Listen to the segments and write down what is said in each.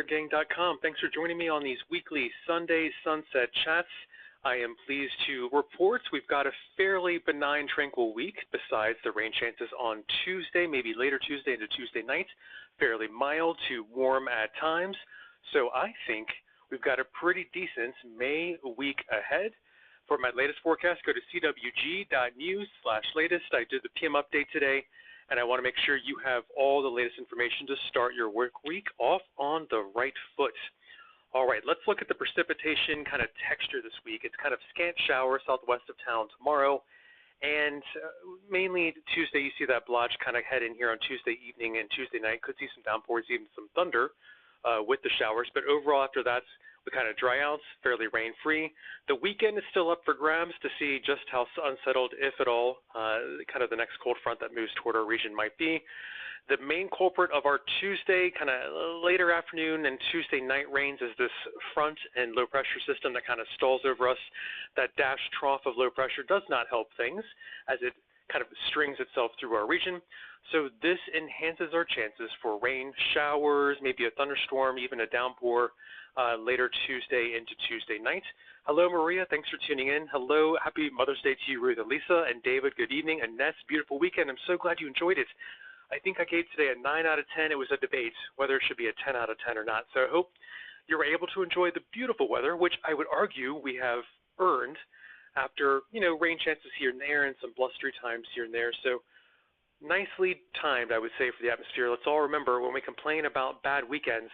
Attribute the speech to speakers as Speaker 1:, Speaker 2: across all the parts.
Speaker 1: Gang.com. Thanks for joining me on these weekly Sunday sunset chats. I am pleased to report we've got a fairly benign, tranquil week besides the rain chances on Tuesday, maybe later Tuesday into Tuesday night. Fairly mild to warm at times. So I think we've got a pretty decent May week ahead. For my latest forecast, go to CWG.news/latest. I did the PM update today, and I want to make sure you have all the latest information to start your work week off on the right foot. All right, let's look at the precipitation kind of texture this week. It's kind of scant shower southwest of town tomorrow, and mainly Tuesday you see that blotch kind of head in here on Tuesday evening and Tuesday night. Could see some downpours, even some thunder with the showers, but overall after that, we kind of dry out, fairly rain-free. The weekend is still up for grabs to see just how unsettled, if at all, kind of the next cold front that moves toward our region might be. The main culprit of our Tuesday, kind of later afternoon and Tuesday night rains is this front and low pressure system that kind of stalls over us. That dash trough of low pressure does not help things as it kind of strings itself through our region. So this enhances our chances for rain, showers, maybe a thunderstorm, even a downpour later Tuesday into Tuesday night. Hello, Maria. Thanks for tuning in. Hello. Happy Mother's Day to you, Ruth, Lisa, and David. Good evening. Annette, beautiful weekend. I'm so glad you enjoyed it. I think I gave today a 9 out of 10. It was a debate whether it should be a 10 out of 10 or not. So I hope you were able to enjoy the beautiful weather, which I would argue we have earned after, rain chances here and there and some blustery times here and there. So nicely timed, I would say, for the atmosphere. Let's all remember when we complain about bad weekends,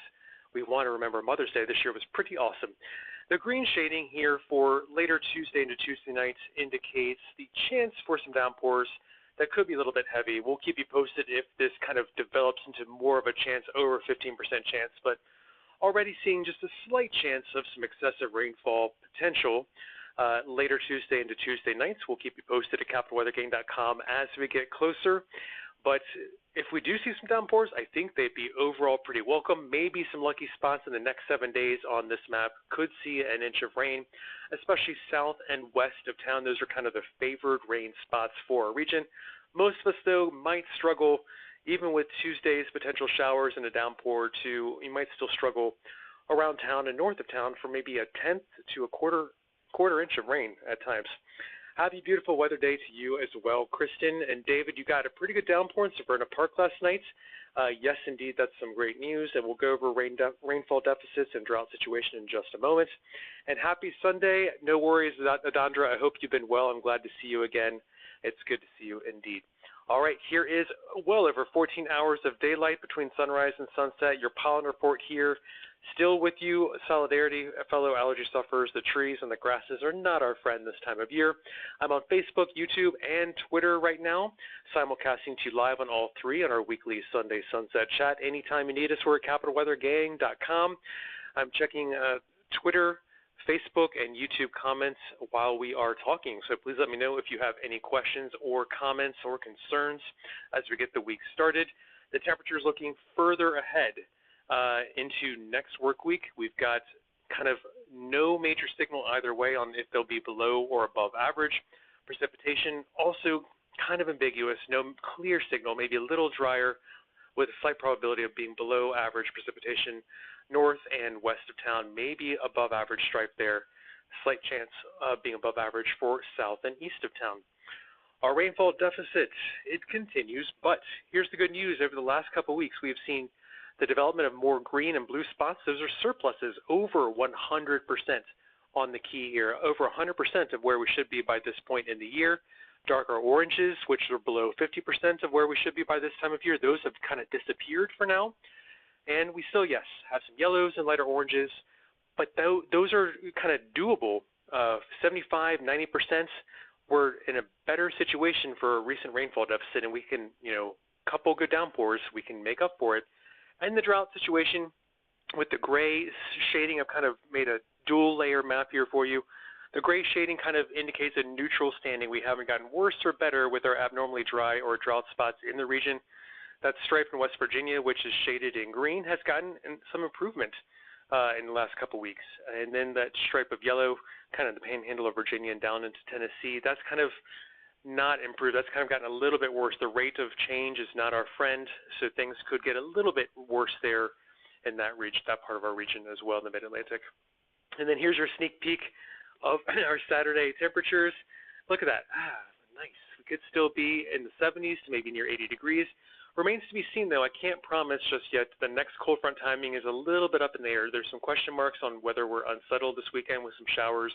Speaker 1: we want to remember Mother's Day this year was pretty awesome. The green shading here for later Tuesday into Tuesday night indicates the chance for some downpours that could be a little bit heavy. We'll keep you posted if this kind of develops into more of a chance, over 15% chance, but already seeing just a slight chance of some excessive rainfall potential later Tuesday into Tuesday nights. We'll keep you posted at capitalweathergang.com as we get closer. But if we do see some downpours, I think they'd be overall pretty welcome. Maybe some lucky spots in the next 7 days on this map could see an inch of rain, especially south and west of town. Those are kind of the favored rain spots for our region. Most of us, though, might struggle, even with Tuesday's potential showers and a downpour, you might still struggle around town and north of town for maybe a tenth to a quarter inch of rain at times. Happy beautiful weather day to you as well, Kristen and David. You got a pretty good downpour in Severna Park last night. Yes, indeed, that's some great news, and we'll go over rainfall deficits and drought situation in just a moment. And happy Sunday. No worries, Adandra. I hope you've been well. I'm glad to see you again. It's good to see you indeed. All right, here is well over 14 hours of daylight between sunrise and sunset. Your pollen report here. Still with you, solidarity, fellow allergy sufferers. The trees and the grasses are not our friend this time of year. I'm on Facebook, YouTube, and Twitter right now, simulcasting to you live on all three on our weekly Sunday Sunset Chat. Anytime you need us, we're at capitalweathergang.com. I'm checking Twitter, Facebook, and YouTube comments while we are talking. So please let me know if you have any questions or comments or concerns as we get the week started. The temperature is looking further ahead into next work week. We've got kind of no major signal either way on if they'll be below or above average. Precipitation also kind of ambiguous, no clear signal, maybe a little drier with a slight probability of being below average precipitation north and west of town, maybe above average stripe there, slight chance of being above average for south and east of town. Our rainfall deficit, it continues, but here's the good news. Over the last couple of weeks, we have seen the development of more green and blue spots. Those are surpluses over 100% on the key here, over 100% of where we should be by this point in the year. Darker oranges, which are below 50% of where we should be by this time of year, those have kind of disappeared for now. And we still, yes, have some yellows and lighter oranges, but those are kind of doable. 75, 90%, we're in a better situation for a recent rainfall deficit, and we can, couple good downpours, we can make up for it. And the drought situation with the gray shading, I've kind of made a dual layer map here for you. The gray shading kind of indicates a neutral standing. We haven't gotten worse or better with our abnormally dry or drought spots in the region. That stripe in West Virginia, which is shaded in green, has gotten some improvement in the last couple weeks. And then that stripe of yellow, kind of the panhandle of Virginia and down into Tennessee, that's kind of not improved. That's kind of gotten a little bit worse. The rate of change is not our friend, so things could get a little bit worse there in that part of our region as well in the Mid-Atlantic. And then here's your sneak peek of our Saturday temperatures. Look at that. Nice. We could still be in the 70s to maybe near 80 degrees. Remains to be seen, though. I can't promise just yet. The next cold front timing is a little bit up in the air. There's some question marks on whether we're unsettled this weekend with some showers,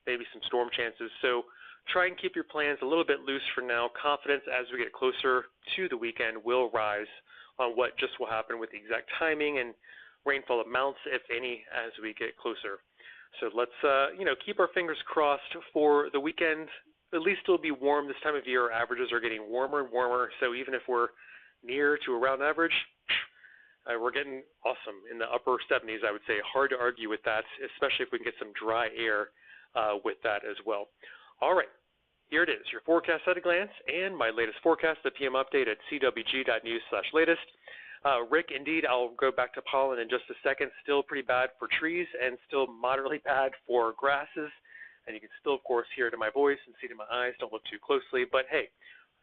Speaker 1: maybe some storm chances. So try and keep your plans a little bit loose for now. Confidence as we get closer to the weekend will rise on what just will happen with the exact timing and rainfall amounts, if any, as we get closer. So let's, keep our fingers crossed for the weekend. At least it'll be warm this time of year. Our averages are getting warmer and warmer. So even if we're near to around average, we're getting awesome in the upper 70s, I would say. Hard to argue with that, especially if we can get some dry air with that as well. All right, here it is, your forecast at a glance and my latest forecast, the PM update at CWG.news/latest. Rick, indeed, I'll go back to pollen in just a second. Still pretty bad for trees and still moderately bad for grasses. And you can still, of course, hear it in my voice and see it in my eyes. Don't look too closely. But, hey,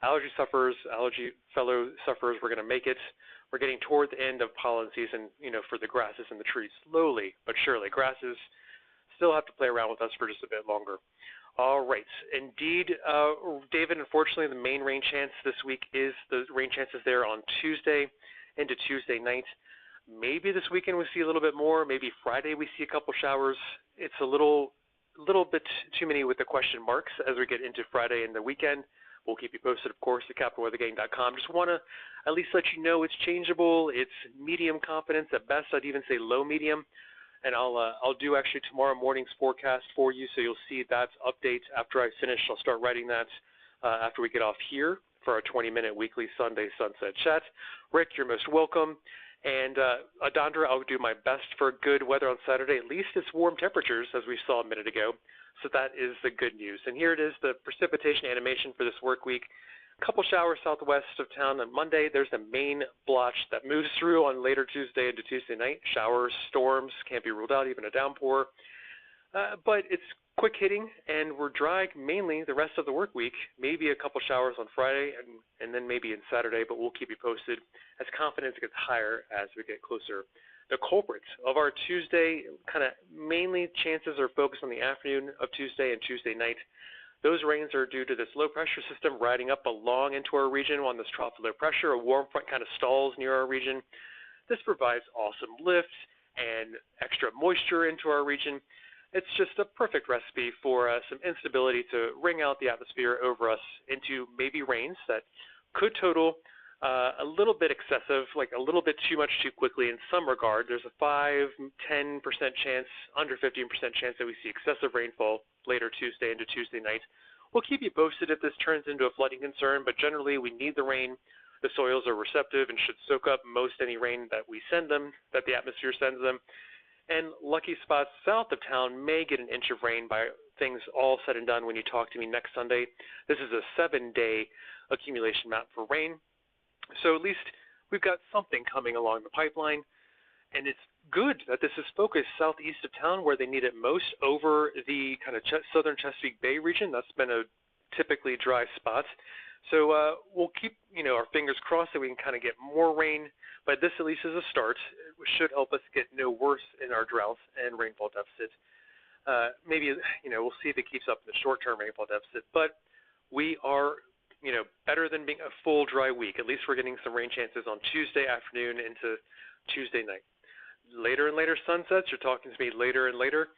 Speaker 1: allergy fellow sufferers, we're going to make it. We're getting toward the end of pollen season, for the grasses and the trees. Slowly but surely. Grasses still have to play around with us for just a bit longer. All right. Indeed, David, unfortunately, the main rain chance this week is the rain chances there on Tuesday into Tuesday night. Maybe this weekend we see a little bit more. Maybe Friday we see a couple showers. It's a little bit too many with the question marks as we get into Friday and the weekend. We'll keep you posted, of course, at capitalweathergang.com. Just want to at least let you know it's changeable. It's medium confidence at best. I'd even say low medium. And I'll do actually tomorrow morning's forecast for you, so you'll see that update after I finish. I'll start writing that after we get off here for our 20-minute weekly Sunday sunset chat. Rick, you're most welcome. And Adandra, I'll do my best for good weather on Saturday. At least it's warm temperatures, as we saw a minute ago. So that is the good news. And here it is, the precipitation animation for this work week. A couple showers southwest of town on Monday. There's the main blotch that moves through on later Tuesday into Tuesday night. Showers, storms, can't be ruled out, even a downpour. But it's quick hitting, and we're dry mainly the rest of the work week. Maybe a couple showers on Friday and then maybe in Saturday, but we'll keep you posted as confidence gets higher as we get closer. The culprits of our Tuesday, kind of mainly chances are focused on the afternoon of Tuesday and Tuesday night. Those rains are due to this low pressure system riding up along into our region on this trough of low pressure. A warm front kind of stalls near our region. This provides awesome lift and extra moisture into our region. It's just a perfect recipe for some instability to wring out the atmosphere over us into maybe rains that could total a little bit excessive, like a little bit too much too quickly in some regard. There's a 5-10% chance, under 15% chance that we see excessive rainfall later Tuesday into Tuesday night. We'll keep you posted if this turns into a flooding concern, but generally we need the rain. The soils are receptive and should soak up most any rain that we send them, that the atmosphere sends them. And lucky spots south of town may get an inch of rain by things all said and done when you talk to me next Sunday. This is a 7-day accumulation map for rain. So at least we've got something coming along the pipeline. And it's good that this is focused southeast of town where they need it most, over the kind of southern Chesapeake Bay region. That's been a typically dry spot. So we'll keep our fingers crossed that we can kind of get more rain. But this at least is a start. It should help us get no worse in our drought and rainfall deficit. Maybe, we'll see if it keeps up in the short-term rainfall deficit. But we are, better than being a full dry week. At least we're getting some rain chances on Tuesday afternoon into Tuesday night. Later and later sunsets, you're talking to me later and later,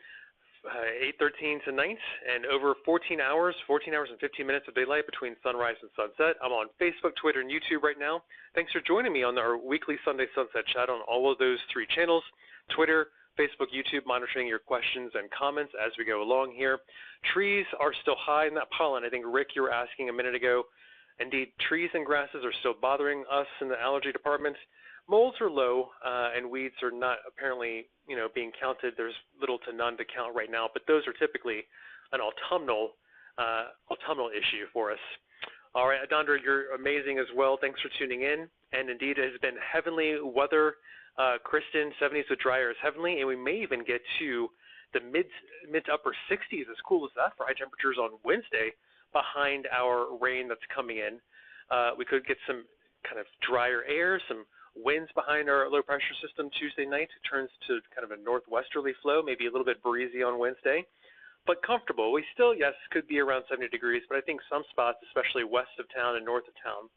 Speaker 1: 8:13 to night, and over 14 hours and 15 minutes of daylight between sunrise and sunset. I'm on Facebook, Twitter, and YouTube right now. Thanks for joining me on our weekly Sunday sunset chat on all of those three channels, Twitter, Facebook, YouTube, monitoring your questions and comments as we go along here. Trees are still high in that pollen. I think, Rick, you were asking a minute ago. Indeed, trees and grasses are still bothering us in the allergy department. Molds are low, and weeds are not apparently, being counted. There's little to none to count right now, but those are typically an autumnal issue for us. All right, Adandra, you're amazing as well. Thanks for tuning in. And indeed, it has been heavenly weather. Kristen, 70s with dryer is heavenly, and we may even get to the mid to upper 60s, as cool as that, for high temperatures on Wednesday behind our rain that's coming in. We could get some kind of drier air, some Winds behind our low pressure system Tuesday night turns to kind of a northwesterly flow, maybe a little bit breezy on Wednesday, but comfortable. We still, yes, could be around 70 degrees, but I think some spots, especially west of town and north of town,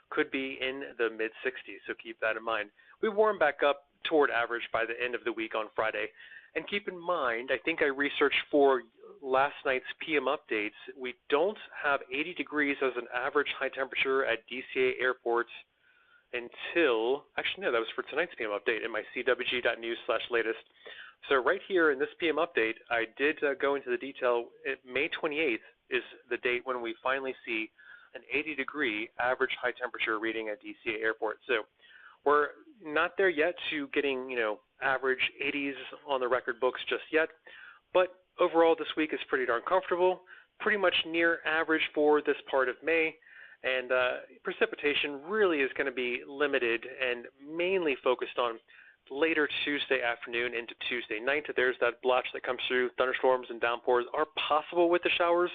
Speaker 1: could be in the mid-60s, so keep that in mind. We warm back up toward average by the end of the week on Friday. And keep in mind, I think I researched for last night's PM updates, we don't have 80 degrees as an average high temperature at DCA airports until, actually no, that was for tonight's PM update in my CWG.news/latest. So right here in this PM update, I did go into the detail. May 28th is the date when we finally see an 80-degree average high temperature reading at DCA airport. So we're not there yet to getting, average 80s on the record books just yet, but overall this week is pretty darn comfortable, pretty much near average for this part of May, and precipitation really is going to be limited and mainly focused on later Tuesday afternoon into Tuesday night. There's that blotch that comes through. Thunderstorms and downpours are possible with the showers.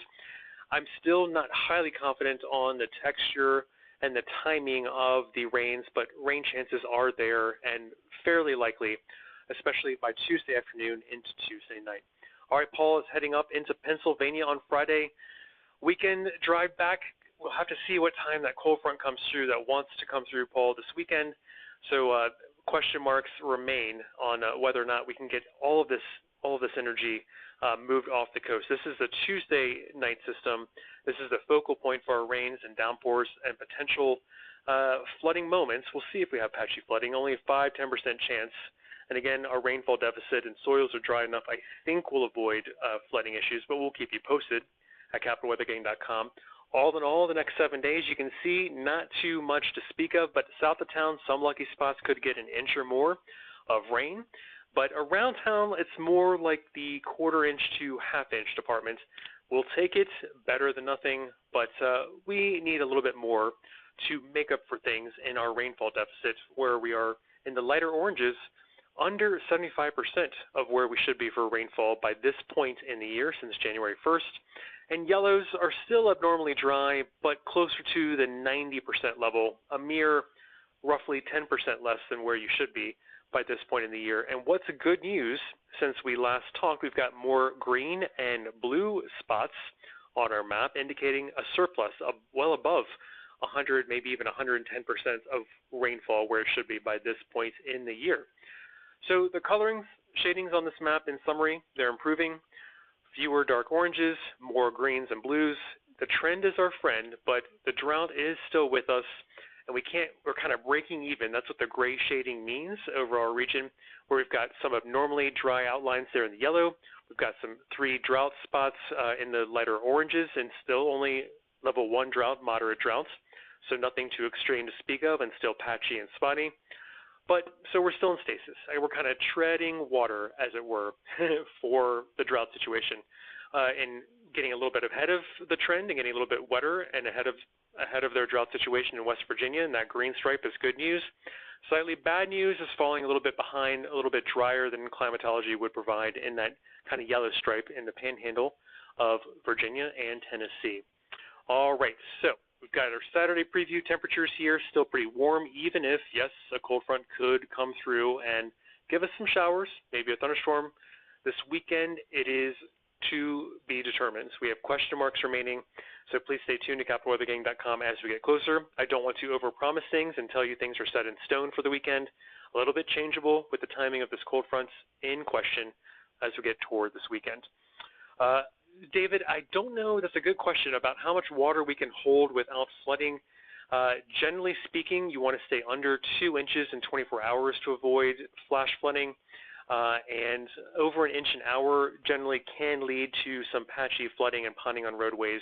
Speaker 1: I'm still not highly confident on the texture and the timing of the rains, but rain chances are there and fairly likely, especially by Tuesday afternoon into Tuesday night. All right, Paul is heading up into Pennsylvania on Friday. Weekend drive back, we'll have to see what time that cold front comes through that wants to come through, Paul, this weekend. So question marks remain on whether or not we can get all of this energy moved off the coast. This is the Tuesday night system. This is the focal point for our rains and downpours and potential flooding moments. We'll see if we have patchy flooding, only a 5-10% chance. And again, our rainfall deficit and soils are dry enough, I think we'll avoid flooding issues, but we'll keep you posted at capitalweathergang.com. All in all, the next 7 days, you can see not too much to speak of, but south of town, some lucky spots could get an inch or more of rain. But around town, it's more like the quarter-inch to half-inch department. We'll take it, better than nothing, but we need a little bit more to make up for things in our rainfall deficit, where we are in the lighter oranges, under 75% of where we should be for rainfall by this point in the year since January 1st. And yellows are still abnormally dry, but closer to the 90% level, a mere roughly 10% less than where you should be by this point in the year. And what's good news, since we last talked, we've got more green and blue spots on our map indicating a surplus of well above 100, maybe even 110% of rainfall where it should be by this point in the year. So the colorings, shadings on this map, in summary, they're improving. Fewer dark oranges, more greens and blues. The trend is our friend, but the drought is still with us, and we're kind of breaking even. That's what the gray shading means over our region, where we've got some abnormally dry outlines there in the yellow. We've got some 3 drought spots in the lighter oranges, and still only level 1 drought, moderate droughts, so nothing too extreme to speak of, and still patchy and spotty. But so we're still in stasis. We're kind of treading water, as it were, for the drought situation, and getting a little bit ahead of the trend and getting a little bit wetter and ahead of their drought situation in West Virginia. And that green stripe is good news. Slightly bad news is falling a little bit behind, a little bit drier than climatology would provide in that kind of yellow stripe in the panhandle of Virginia and Tennessee. All right, so we've got our Saturday preview. Temperatures here still pretty warm, even if, yes, a cold front could come through and give us some showers, maybe a thunderstorm. This weekend, it is to be determined. So we have question marks remaining, so please stay tuned to capitalweathergang.com as we get closer. I don't want to overpromise things and tell you things are set in stone for the weekend. A little bit changeable with the timing of this cold front in question as we get toward this weekend. David, I don't know, that's a good question about how much water we can hold without flooding. Generally speaking, you want to stay under 2 inches in 24 hours to avoid flash flooding, and over 1 inch an hour generally can lead to some patchy flooding and ponding on roadways.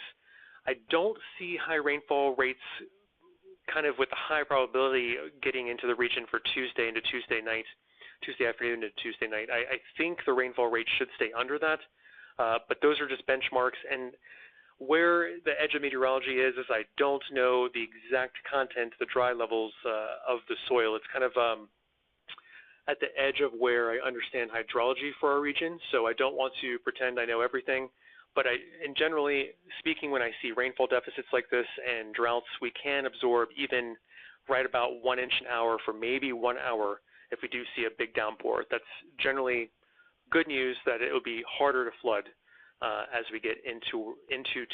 Speaker 1: I don't see high rainfall rates kind of with a high probability getting into the region for Tuesday into Tuesday night, Tuesday afternoon into Tuesday night. I think the rainfall rate should stay under that. But those are just benchmarks, and where the edge of meteorology is I don't know the exact content, the dry levels of the soil. It's kind of at the edge of where I understand hydrology for our region, so I don't want to pretend I know everything. But and generally speaking, when I see rainfall deficits like this and droughts, we can absorb even right about 1 inch an hour for maybe 1 hour if we do see a big downpour. That's generally good news that it will be harder to flood as we get into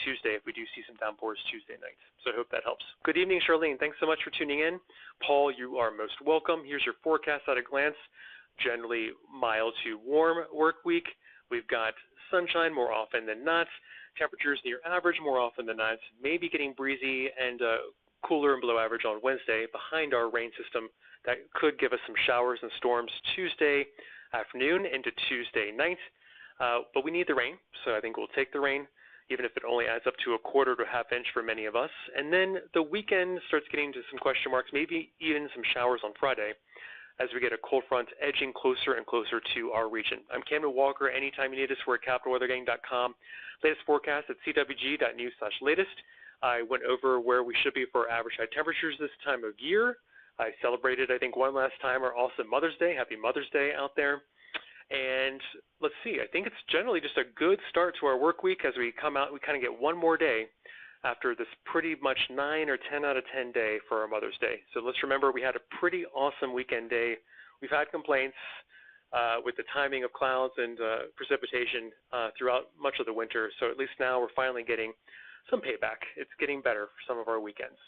Speaker 1: Tuesday if we do see some downpours Tuesday night. So I hope that helps. Good evening, Charlene. Thanks so much for tuning in. Paul, you are most welcome. Here's your forecast at a glance. Generally mild to warm work week. We've got sunshine more often than not. Temperatures near average more often than not. Maybe getting breezy and cooler and below average on Wednesday behind our rain system. That could give us some showers and storms Tuesday afternoon into Tuesday night. But we need the rain, so I think we'll take the rain, even if it only adds up to a quarter to a half inch for many of us. And then the weekend starts getting to some question marks, maybe even some showers on Friday as we get a cold front edging closer and closer to our region. I'm Cameron Walker. Anytime you need us, we're at capitalweathergang.com. Latest forecast at CWG.news/latest. I went over where we should be for average high temperatures this time of year. I celebrated, I think, one last time our awesome Mother's Day. Happy Mother's Day out there. And let's see, I think it's generally just a good start to our work week as we come out. We kind of get one more day after this pretty much 9 or 10 out of 10 day for our Mother's Day. So let's remember we had a pretty awesome weekend day. We've had complaints with the timing of clouds and precipitation throughout much of the winter. So at least now we're finally getting some payback. It's getting better for some of our weekends.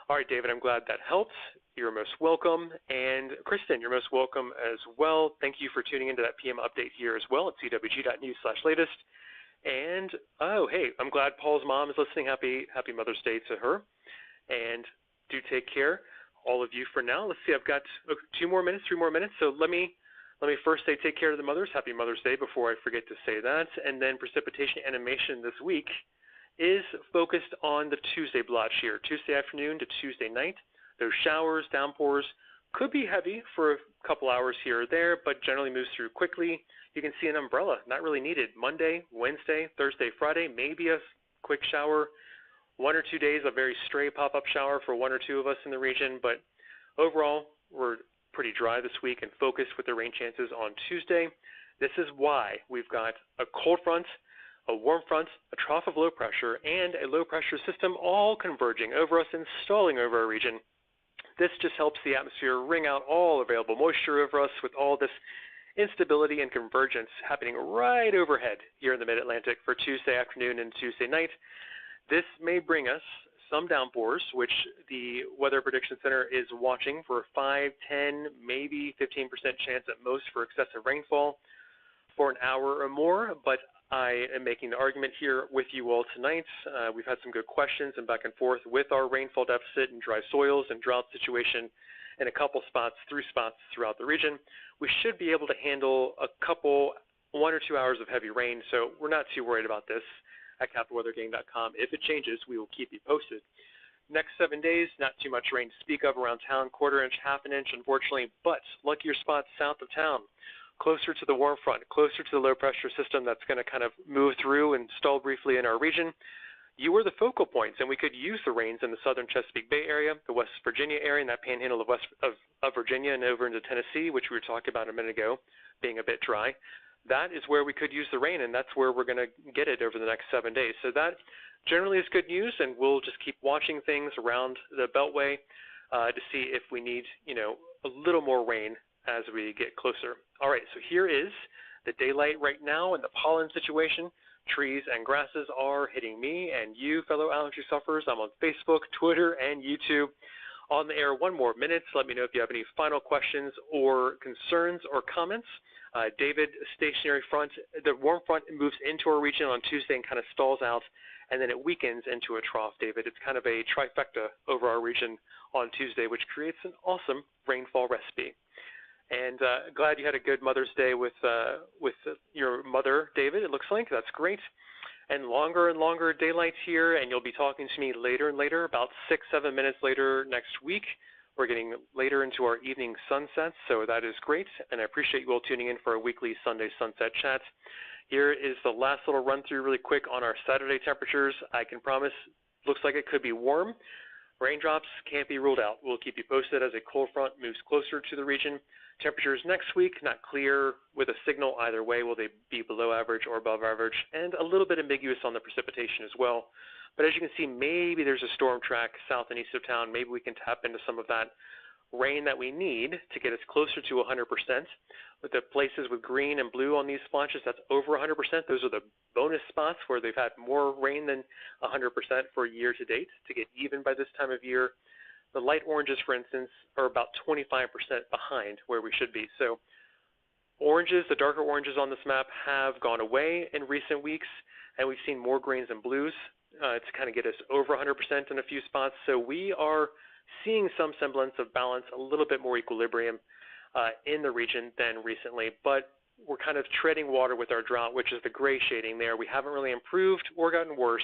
Speaker 1: All right, David, I'm glad that helps. You're most welcome. And Kristen, you're most welcome as well. Thank you for tuning into that PM update here as well at CWG.news/latest. And, oh, hey, I'm glad Paul's mom is listening. Happy Mother's Day to her. And do take care, all of you, for now. Let's see, I've got 3 more minutes. So let me first say take care of the mothers. Happy Mother's Day before I forget to say that. And then precipitation animation this week is focused on the Tuesday blotch here, Tuesday afternoon to Tuesday night. Those showers, downpours could be heavy for a couple hours here or there, but generally moves through quickly. You can see an umbrella, not really needed. Monday, Wednesday, Thursday, Friday, maybe a quick shower. 1 or 2 days, a very stray pop-up shower for 1 or 2 of us in the region, but overall, we're pretty dry this week and focused with the rain chances on Tuesday. This is why we've got a cold front, a warm front, a trough of low pressure, and a low pressure system all converging over us and stalling over our region. This just helps the atmosphere wring out all available moisture over us with all this instability and convergence happening right overhead here in the mid-Atlantic for Tuesday afternoon and Tuesday night. This may bring us some downpours, which the Weather Prediction Center is watching for 5, 10, maybe 15% chance at most for excessive rainfall for an hour or more, but I am making the argument here with you all tonight. We've had some good questions and back and forth with our rainfall deficit and dry soils and drought situation in a couple spots, 3 spots throughout the region. We should be able to handle a couple, 1 or 2 hours of heavy rain, so we're not too worried about this at capitalweathergang.com. If it changes, we will keep you posted. Next 7 days, not too much rain to speak of around town, 1/4 inch, 1/2 inch, unfortunately, but luckier spots south of town, closer to the warm front, closer to the low pressure system that's going to kind of move through and stall briefly in our region. You were the focal points, and we could use the rains in the southern Chesapeake Bay area, the West Virginia area, and that panhandle of Virginia and over into Tennessee, which we were talking about a minute ago, being a bit dry. That is where we could use the rain, and that's where we're going to get it over the next 7 days. So that generally is good news, and we'll just keep watching things around the Beltway to see if we need, a little more rain as we get closer. All right, so here is the daylight right now and the pollen situation. Trees and grasses are hitting me and you, fellow allergy sufferers. I'm on Facebook, Twitter, and YouTube. On the air 1 more minute. Let me know if you have any final questions or concerns or comments. David, stationary front. The warm front moves into our region on Tuesday and kind of stalls out, and then it weakens into a trough, David. It's kind of a trifecta over our region on Tuesday, which creates an awesome rainfall recipe. And glad you had a good Mother's Day with your mother, David, it looks like. That's great. And longer daylight here, and you'll be talking to me later and later, about 6-7 minutes later next week. We're getting later into our evening sunsets, so that is great. And I appreciate you all tuning in for a weekly Sunday sunset chat. Here is the last little run through really quick on our Saturday temperatures. I can promise, looks like it could be warm. Raindrops can't be ruled out. We'll keep you posted as a cold front moves closer to the region. Temperatures next week, not clear with a signal either way. Will they be below average or above average? And a little bit ambiguous on the precipitation as well. But as you can see, maybe there's a storm track south and east of town. Maybe we can tap into some of that rain that we need to get us closer to 100%. With the places with green and blue on these splotches, that's over 100%. Those are the bonus spots where they've had more rain than 100% for year to date to get even by this time of year. The light oranges, for instance, are about 25% behind where we should be. So oranges, the darker oranges on this map, have gone away in recent weeks, and we've seen more greens and blues to kind of get us over 100% in a few spots. So we are seeing some semblance of balance, a little bit more equilibrium in the region than recently, but we're kind of treading water with our drought, which is the gray shading there. We haven't really improved or gotten worse,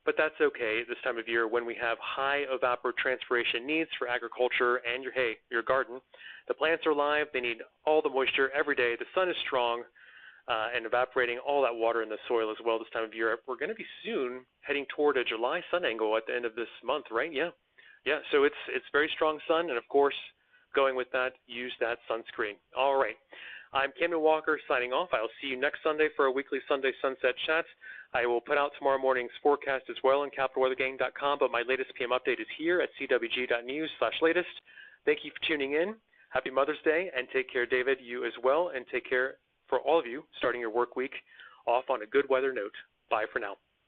Speaker 1: but that's okay this time of year when we have high evapotranspiration needs for agriculture and your garden. The plants are alive. They need all the moisture every day. The sun is strong and evaporating all that water in the soil as well this time of year. We're going to be soon heading toward a July sun angle at the end of this month, right? Yeah, so it's very strong sun, and of course, going with that, use that sunscreen. All right. I'm Cameron Walker signing off. I'll see you next Sunday for a weekly Sunday Sunset Chat. I will put out tomorrow morning's forecast as well on CapitalWeatherGang.com, but my latest PM update is here at CWG.news/latest. Thank you for tuning in. Happy Mother's Day, and take care, David, you as well, and take care for all of you starting your work week off on a good weather note. Bye for now.